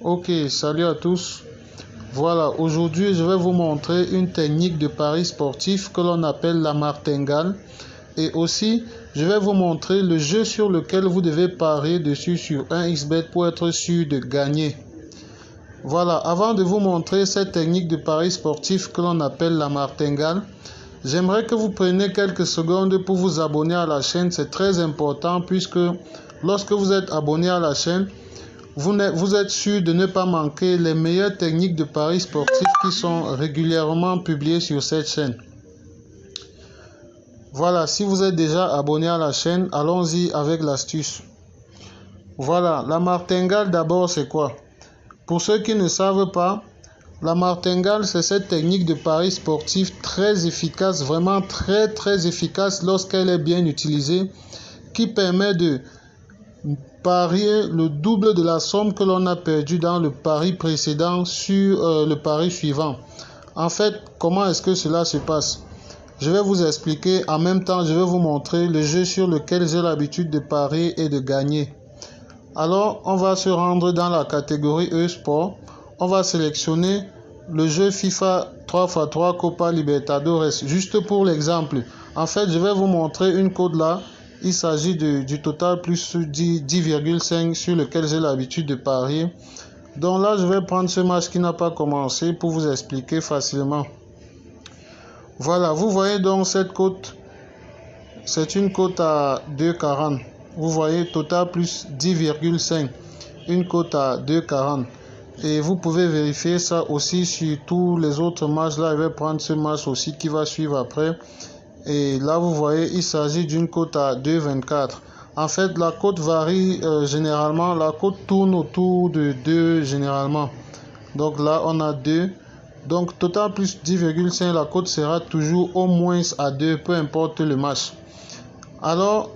Ok, salut à tous. Voilà, aujourd'hui je vais vous montrer une technique de pari sportif que l'on appelle la martingale. Et aussi, je vais vous montrer le jeu sur lequel vous devez parier dessus sur 1xBet pour être sûr de gagner. Voilà, avant de vous montrer cette technique de pari sportif que l'on appelle la martingale, j'aimerais que vous preniez quelques secondes pour vous abonner à la chaîne. C'est très important puisque lorsque vous êtes abonné à la chaîne, vous êtes sûr de ne pas manquer les meilleures techniques de paris sportifs qui sont régulièrement publiées sur cette chaîne. Voilà, si vous êtes déjà abonné à la chaîne, allons-y avec l'astuce. Voilà, la martingale d'abord c'est quoi? Pour ceux qui ne savent pas, la martingale c'est cette technique de paris sportif très efficace, vraiment très efficace lorsqu'elle est bien utilisée, qui permet de parier le double de la somme que l'on a perdu dans le pari précédent sur le pari suivant. En fait, comment est-ce que cela se passe? Je vais vous expliquer. En même temps, je vais vous montrer le jeu sur lequel j'ai l'habitude de parier et de gagner. Alors, on va se rendre dans la catégorie e-sport. On va sélectionner le jeu FIFA 3x3 Copa Libertadores. Juste pour l'exemple. En fait, je vais vous montrer une cote là. Il s'agit du total plus 10,5 sur lequel j'ai l'habitude de parier. Donc là, je vais prendre ce match qui n'a pas commencé pour vous expliquer facilement. Voilà, vous voyez donc cette cote. C'est une cote à 2,40. Vous voyez, total plus 10,5. Une cote à 2,40. Et vous pouvez vérifier ça aussi sur tous les autres matchs. Là, je vais prendre ce match aussi qui va suivre après. Et là, vous voyez, il s'agit d'une cote à 2,24. En fait, la cote varie généralement. La cote tourne autour de 2 généralement. Donc là, on a 2. Donc, total plus 10,5, la cote sera toujours au moins à 2, peu importe le match. Alors,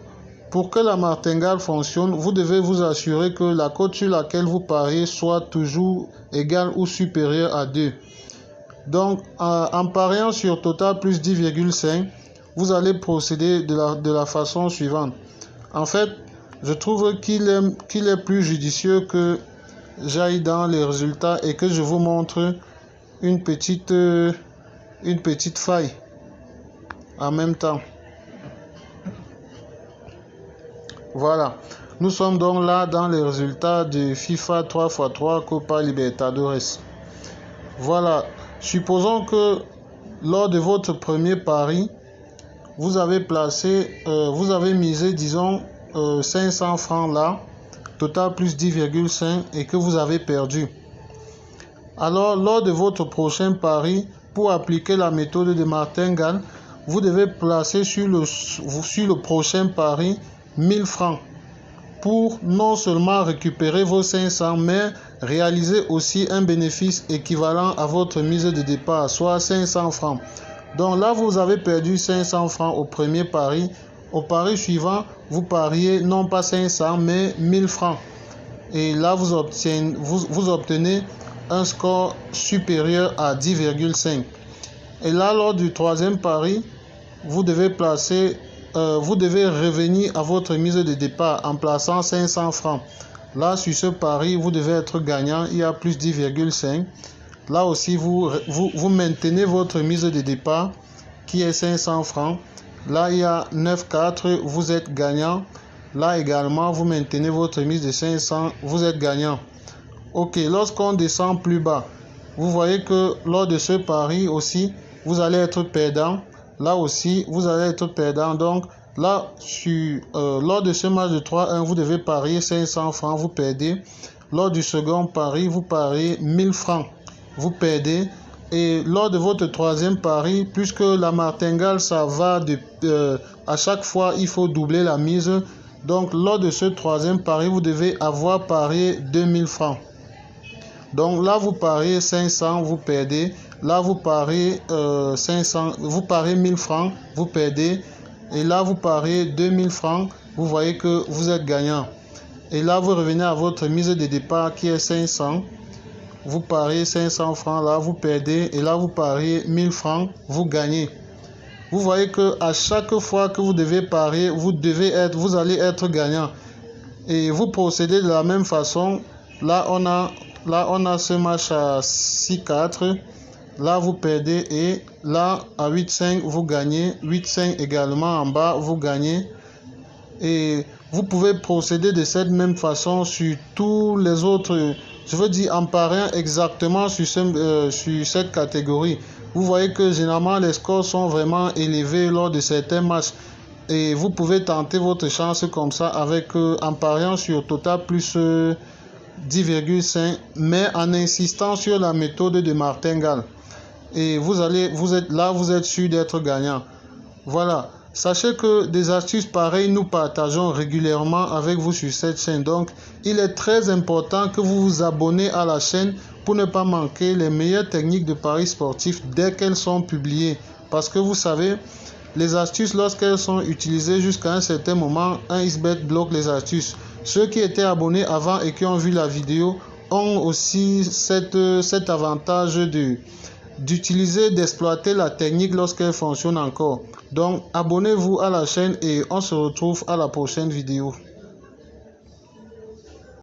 pour que la martingale fonctionne, vous devez vous assurer que la cote sur laquelle vous pariez soit toujours égale ou supérieure à 2. Donc, en pariant sur total plus 10,5, vous allez procéder de la façon suivante. En fait, je trouve qu'il est plus judicieux que j'aille dans les résultats et que je vous montre une petite faille en même temps. Voilà, nous sommes donc là dans les résultats de FIFA 3x3 Copa Libertadores. Voilà, supposons que lors de votre premier pari, vous avez misé, disons, 500 francs là, total plus 10,5 et que vous avez perdu. Alors, lors de votre prochain pari, pour appliquer la méthode de martingale, vous devez placer sur le prochain pari 1000 francs pour non seulement récupérer vos 500, mais réaliser aussi un bénéfice équivalent à votre mise de départ, soit 500 francs. Donc là, vous avez perdu 500 francs au premier pari. Au pari suivant, vous pariez non pas 500, mais 1000 francs. Et là, vous obtenez un score supérieur à 10,5. Et là, lors du troisième pari, vous devez revenir à votre mise de départ en plaçant 500 francs. Là, sur ce pari, vous devez être gagnant. Il y a plus 10,5. Là aussi, vous maintenez votre mise de départ qui est 500 francs. Là, il y a 9,4. Vous êtes gagnant. Là également, vous maintenez votre mise de 500. Vous êtes gagnant. Ok, lorsqu'on descend plus bas, vous voyez que lors de ce pari aussi, vous allez être perdant. Là aussi, vous allez être perdant. Donc là, lors de ce match de 3-1, vous devez parier 500 francs, vous perdez. Lors du second pari, vous pariez 1000 francs, vous perdez. Et lors de votre troisième pari, puisque la martingale, ça va à chaque fois, il faut doubler la mise. Donc lors de ce troisième pari, vous devez avoir parié 2000 francs. Donc là, vous pariez 500, vous perdez. Là, vous pariez 1000 francs, vous perdez. Et là, vous pariez 2000 francs, vous voyez que vous êtes gagnant. Et là, vous revenez à votre mise de départ qui est 500. Vous pariez 500 francs, là, vous perdez. Et là, vous pariez 1000 francs, vous gagnez. Vous voyez que à chaque fois que vous devez parier, vous allez être gagnant. Et vous procédez de la même façon. Là, on a là on a ce match à 6-4. Là vous perdez et là à 8-5 vous gagnez. 8-5 également en bas vous gagnez. Et vous pouvez procéder de cette même façon sur tous les autres, je veux dire en pariant exactement sur cette catégorie. Vous voyez que généralement les scores sont vraiment élevés lors de certains matchs. Et vous pouvez tenter votre chance comme ça avec en pariant sur total plus 10,5, mais en insistant sur la méthode de martingale. Et vous êtes sûr d'être gagnant. Voilà. Sachez que des astuces pareilles, nous partageons régulièrement avec vous sur cette chaîne. Donc, il est très important que vous vous abonnez à la chaîne pour ne pas manquer les meilleures techniques de paris sportifs dès qu'elles sont publiées. Parce que vous savez, les astuces, lorsqu'elles sont utilisées jusqu'à un certain moment, un XBet bloque les astuces. Ceux qui étaient abonnés avant et qui ont vu la vidéo ont aussi cet avantage d'exploiter la technique lorsqu'elle fonctionne encore. Donc, abonnez-vous à la chaîne et on se retrouve à la prochaine vidéo.